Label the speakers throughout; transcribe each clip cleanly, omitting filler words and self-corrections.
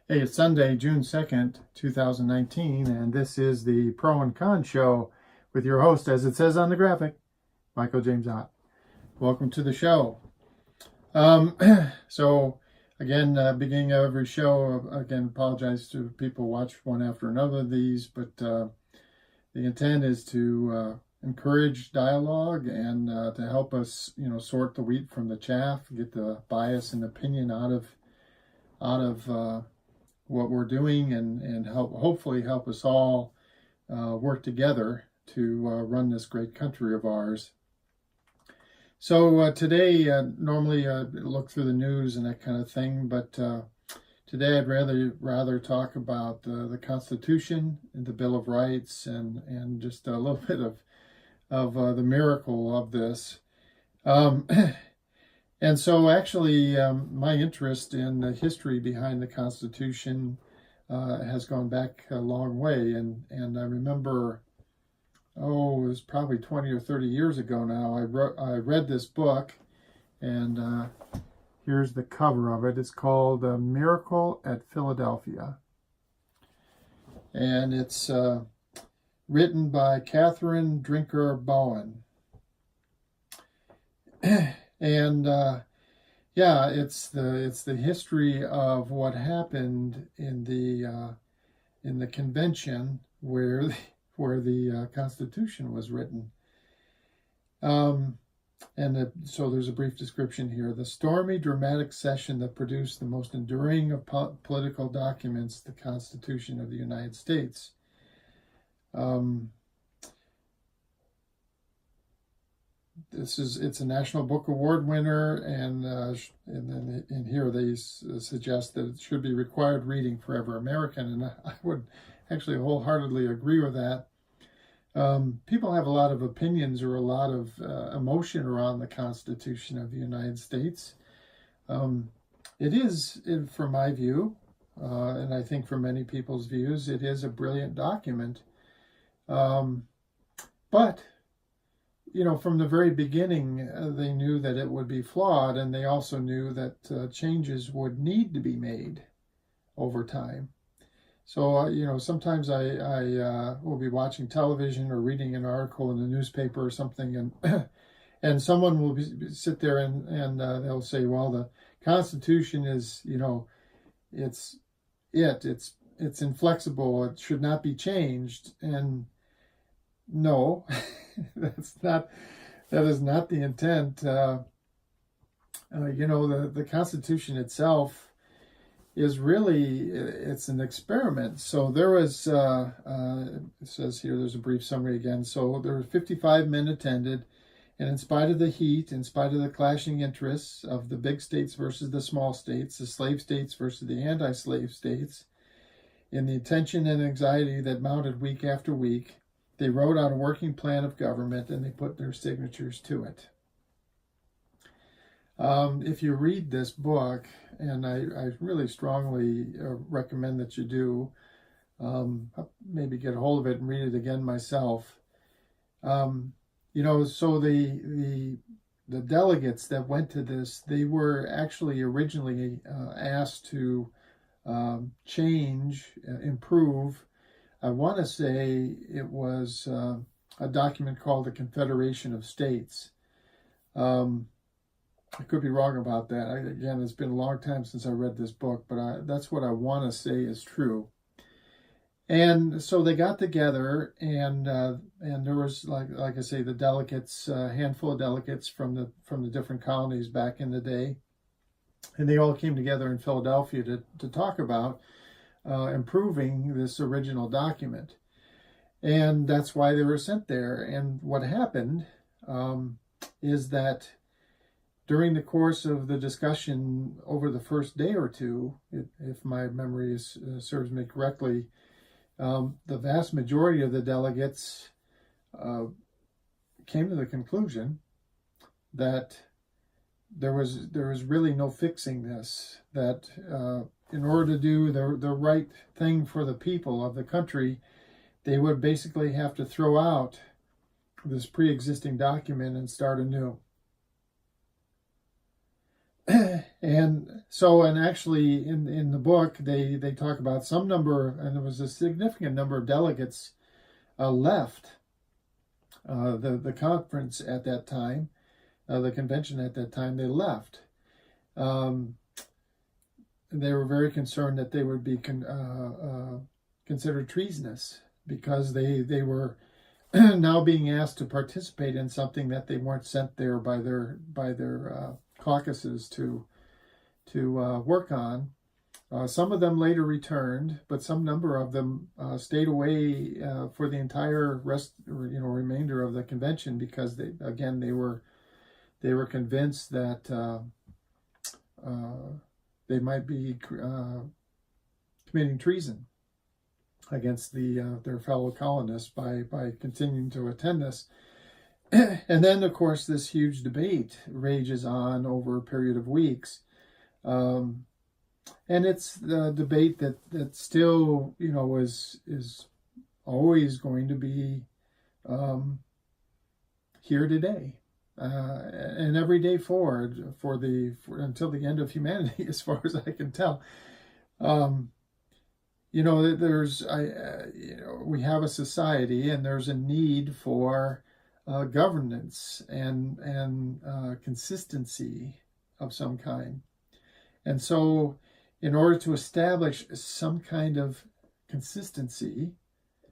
Speaker 1: Hey, it's Sunday, June 2nd, 2019, and this is the Pro and Con Show with your host, as it says on the graphic, Michael James Ott. Welcome to the show. Um, so, again, beginning of every show, again, apologize to people who watch one after another of these, but the intent is to encourage dialogue and to help us, sort the wheat from the chaff, get the bias and opinion out of what we're doing and hopefully help us all work together to run this great country of ours. So today, normally look through the news and that kind of thing, but today I'd rather talk about the Constitution and the Bill of Rights and just a little bit of the miracle of this. And so actually, my interest in the history behind the Constitution has gone back a long way. And I remember, it was probably 20 or 30 years ago now, I read this book, and here's the cover of it. It's called Miracle at Philadelphia. And it's written by Catherine Drinker Bowen. And it's the history of what happened in the convention where the Constitution was written. So there's a brief description here. The stormy, dramatic session that produced the most enduring of political documents, the Constitution of the United States. It's a National Book Award winner, and then in here they suggest that it should be required reading for every American, and I would actually wholeheartedly agree with that. People have a lot of opinions or a lot of emotion around the Constitution of the United States. It is, from my view, and I think from many people's views, it is a brilliant document. But from the very beginning, they knew that it would be flawed, and they also knew that changes would need to be made over time. So, sometimes I will be watching television or reading an article in the newspaper or something, and and someone will sit there and they'll say, well, the Constitution is, it's inflexible. It should not be changed. And no, that is not the intent. The Constitution itself is really, it's an experiment. So there was, it says here, there's a brief summary again. So there were 55 men attended, and in spite of the heat, in spite of the clashing interests of the big states versus the small states, the slave states versus the anti-slave states, in the tension and anxiety that mounted week after week, they wrote out a working plan of government and they put their signatures to it. If you read this book, and I really strongly recommend that you do, maybe get a hold of it and read it again myself. So the delegates that went to this, they were actually originally asked to change, improve. I want to say it was a document called the Confederation of States. I could be wrong about that. Again, it's been a long time since I read this book, but that's what I want to say is true. And so they got together, and there was, like I say, the delegates, a handful of delegates from the different colonies back in the day, and they all came together in Philadelphia to talk about improving this original document. And that's why they were sent there. And what happened is that during the course of the discussion over the first day or two, if my memory serves me correctly, the vast majority of the delegates came to the conclusion that there was really no fixing this, that in order to do the right thing for the people of the country, they would basically have to throw out this pre-existing document and start anew. And actually in the book, they talk about some number, and there was a significant number of delegates left the conference at that time, the convention at that time. They left. They were very concerned that they would be considered treasonous, because they were now being asked to participate in something that they weren't sent there by their caucuses to work on. Some of them later returned, but some number of them stayed away for the entire remainder of the convention, because they were convinced that they might be committing treason against their fellow colonists by continuing to attend this. And then, of course, this huge debate rages on over a period of weeks. And it's the debate that still, is always going to be here today, and every day forward until the end of humanity, as far as I can tell. We have a society, and there's a need for governance and consistency of some kind. And so, in order to establish some kind of consistency,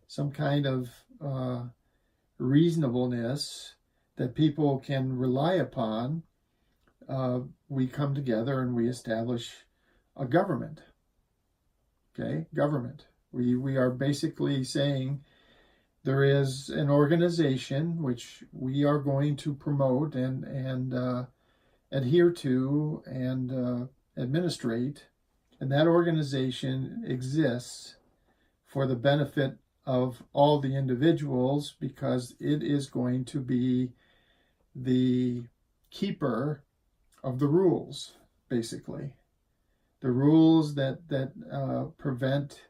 Speaker 1: some kind of reasonableness that people can rely upon, we come together and we establish a government. Okay, government. We are basically saying there is an organization which we are going to promote and adhere to and administrate, and that organization exists for the benefit of all the individuals, because it is going to be the keeper of the rules, basically. The rules that prevent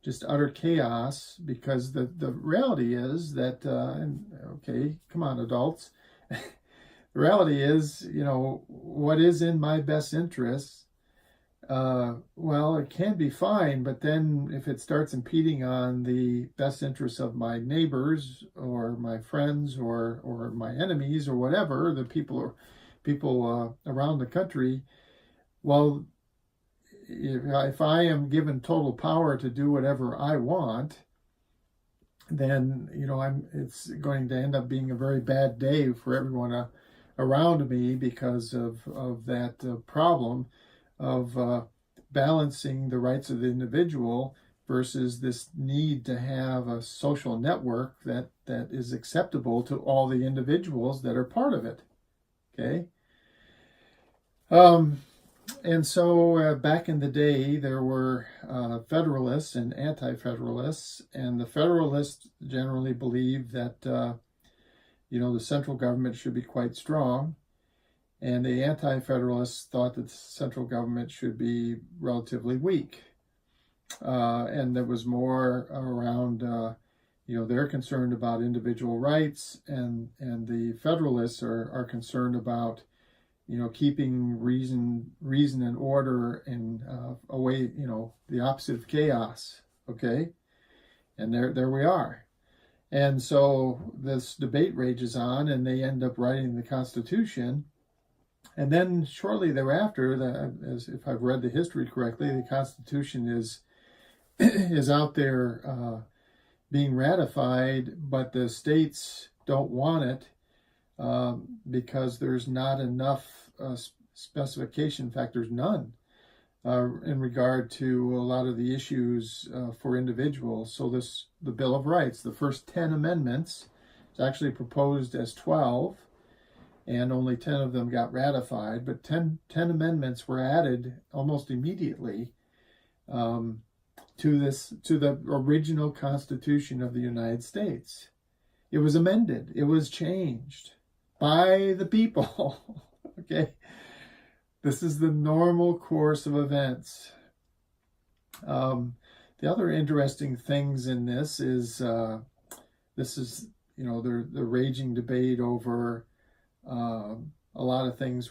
Speaker 1: just utter chaos, because the reality is that, okay, come on, adults. The reality is, what is in my best interest, well, it can be fine, but then if it starts impeding on the best interests of my neighbors or my friends or my enemies or whatever, the people around the country, well, if I am given total power to do whatever I want, then it's going to end up being a very bad day for everyone around me, because of that problem of balancing the rights of the individual versus this need to have a social network that is acceptable to all the individuals that are part of it. Okay. And so back in the day, there were Federalists and Anti-Federalists, and the Federalists generally believed that, the central government should be quite strong, and the Anti-Federalists thought that the central government should be relatively weak. And there was more around, they're concerned about individual rights, and the Federalists are concerned about keeping reason and order and away, the opposite of chaos. Okay, and there we are. And so this debate rages on, and they end up writing the Constitution. And then shortly thereafter, as if I've read the history correctly, the Constitution is out there being ratified, but the states don't want it. Because there's not enough specification, in fact, there's none in regard to a lot of the issues for individuals. So the Bill of Rights, the first 10 amendments, is actually proposed as 12, and only 10 of them got ratified, but 10 amendments were added almost immediately to the original Constitution of the United States. It was amended, it was changed by the people. Okay, this is the normal course of events. The other interesting things in this is the raging debate over a lot of things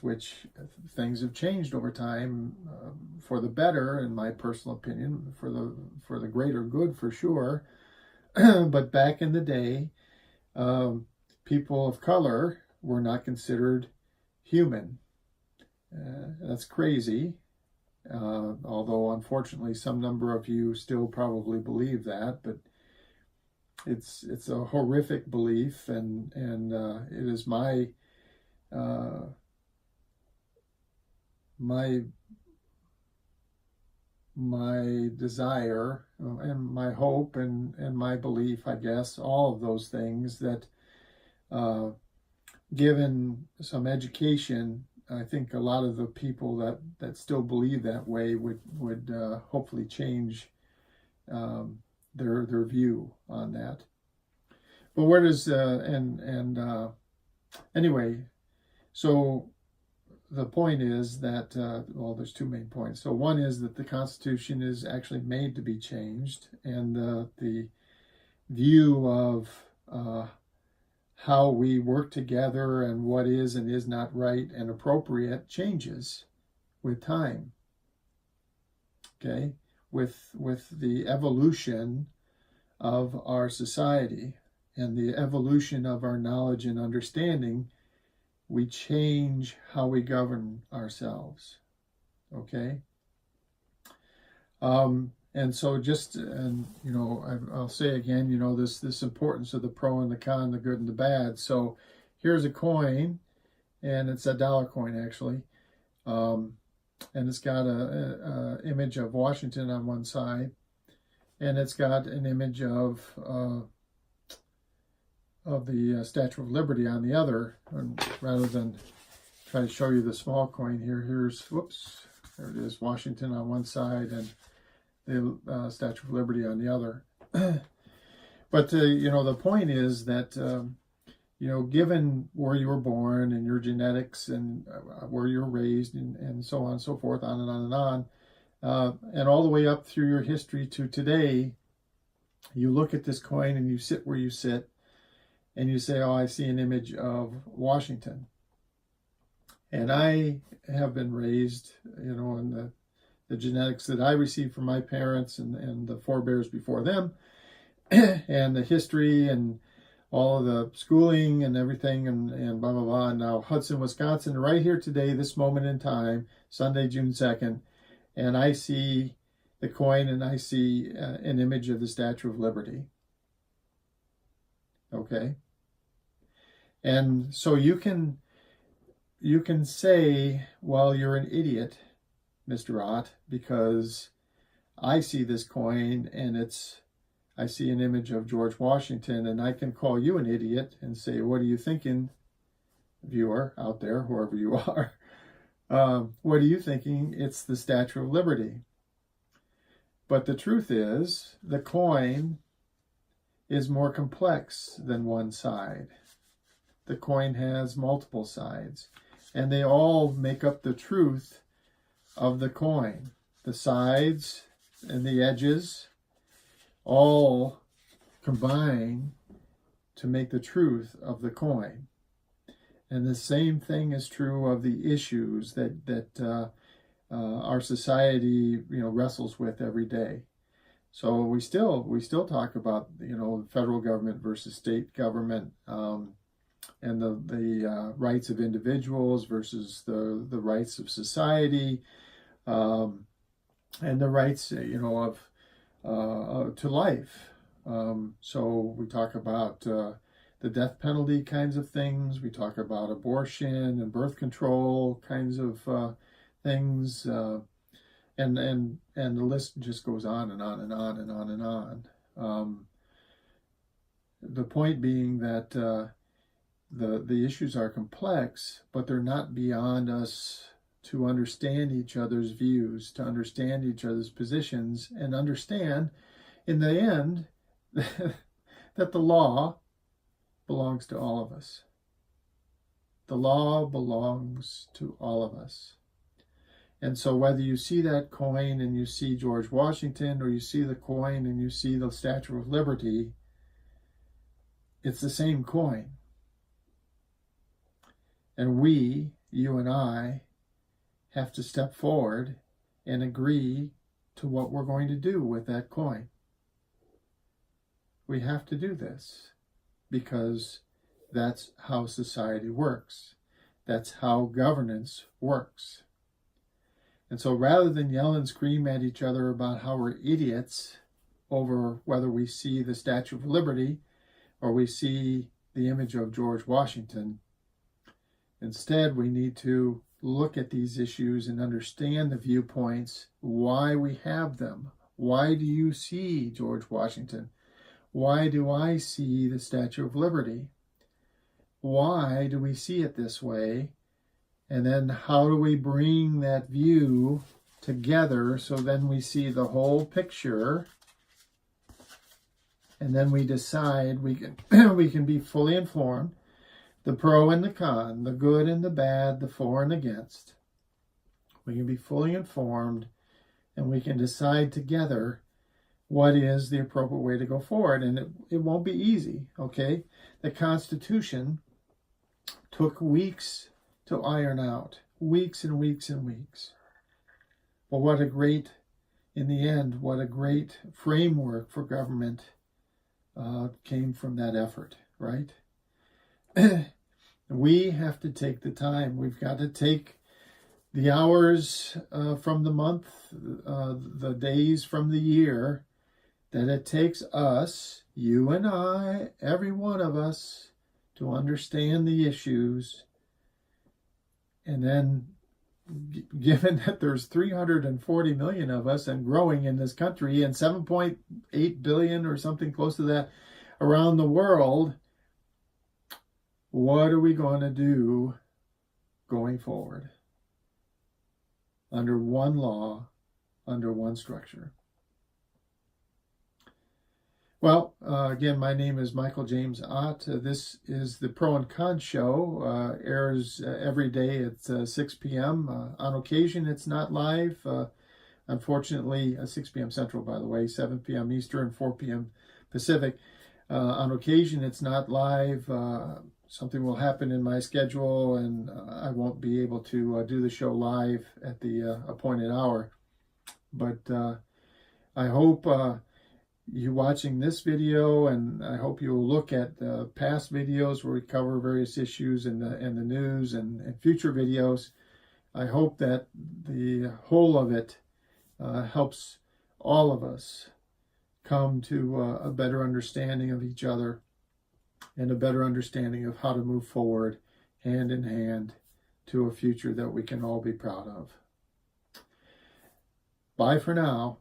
Speaker 1: things have changed over time for the better, in my personal opinion, for the greater good for sure. But back in the day, people of color were not considered human. That's crazy. Although unfortunately some number of you still probably believe that, but it's a horrific belief, and it is my desire and my hope and my belief, I guess, all of those things, that given some education, I think a lot of the people that still believe that way would hopefully change their view on that. But where does anyway? So the point is that there's two main points. So one is that the Constitution is actually made to be changed, and the view of how we work together and what is and is not right and appropriate changes with time. Okay, with the evolution of our society and the evolution of our knowledge and understanding, we change how we govern ourselves. Okay. And so I'll say again, this importance of the pro and the con, the good and the bad. So here's a coin, and it's a dollar coin actually. And it's got a image of Washington on one side, and it's got an image of the Statue of Liberty on the other. And rather than try to show you the small coin here, there it is, Washington on one side and the Statue of Liberty on the other. But the point is that given where you were born and your genetics and where you're raised and so on and so forth, on and on and on, and all the way up through your history to today, you look at this coin and you sit where you sit and you say, oh, I see an image of Washington. And I have been raised, in the genetics that I received from my parents and the forebears before them, and the history and all of the schooling and everything and blah, blah, blah. And now Hudson, Wisconsin, right here today, this moment in time, Sunday, June 2nd, and I see the coin and I see an image of the Statue of Liberty. Okay? And so you can say, well, you're an idiot, Mr. Ott, because I see this coin and I see an image of George Washington, and I can call you an idiot and say, what are you thinking, viewer out there, whoever you are? What are you thinking? It's the Statue of Liberty. But the truth is, the coin is more complex than one side. The coin has multiple sides, and they all make up the truth of the coin. The sides and the edges all combine to make the truth of the coin. And the same thing is true of the issues that our society, wrestles with every day. So we still talk about, the federal government versus state government, and the rights of individuals versus the rights of society, and the rights, of to life. So we talk about the death penalty kinds of things. We talk about abortion and birth control kinds of things, and the list just goes on and on and on and on and on. The point being that the issues are complex, but they're not beyond us to understand each other's views, to understand each other's positions, and understand in the end that the law belongs to all of us. The law belongs to all of us. And so whether you see that coin and you see George Washington, or you see the coin and you see the Statue of Liberty, it's the same coin. And we, you and I have to step forward and agree to what we're going to do with that coin. We have to do this because that's how society works. That's how governance works. And so rather than yell and scream at each other about how we're idiots over whether we see the Statue of Liberty or we see the image of George Washington, instead we need to look at these issues and understand the viewpoints, why we have them. Why do you see George Washington? Why do I see the Statue of Liberty? Why do we see it this way? And then how do we bring that view together so then we see the whole picture, and then we decide we can be fully informed, the pro and the con, the good and the bad, the for and against. We can be fully informed and we can decide together what is the appropriate way to go forward. And it won't be easy, okay? The Constitution took weeks to iron out, weeks and weeks and weeks. But what a great, in the end, what a great framework for government came from that effort, right? We have to take the time. We've got to take the hours from the month, the days from the year, that it takes us, you and I, every one of us, to understand the issues. And then, given that there's 340 million of us and growing in this country, and 7.8 billion or something close to that around the world, what are we going to do going forward? Under one law, under one structure. Well, again, my name is Michael James Ott. This is the Pro and Con Show. Airs every day at 6 p.m. On occasion, it's not live. Unfortunately, 6 p.m. Central, by the way, 7 p.m. Eastern, 4 p.m. Pacific. On occasion, it's not live. Something will happen in my schedule, and I won't be able to do the show live at the appointed hour. But I hope you watching this video, and I hope you'll look at past videos where we cover various issues in the news and future videos. I hope that the whole of it helps all of us come to a better understanding of each other and a better understanding of how to move forward hand in hand to a future that we can all be proud of. Bye for now.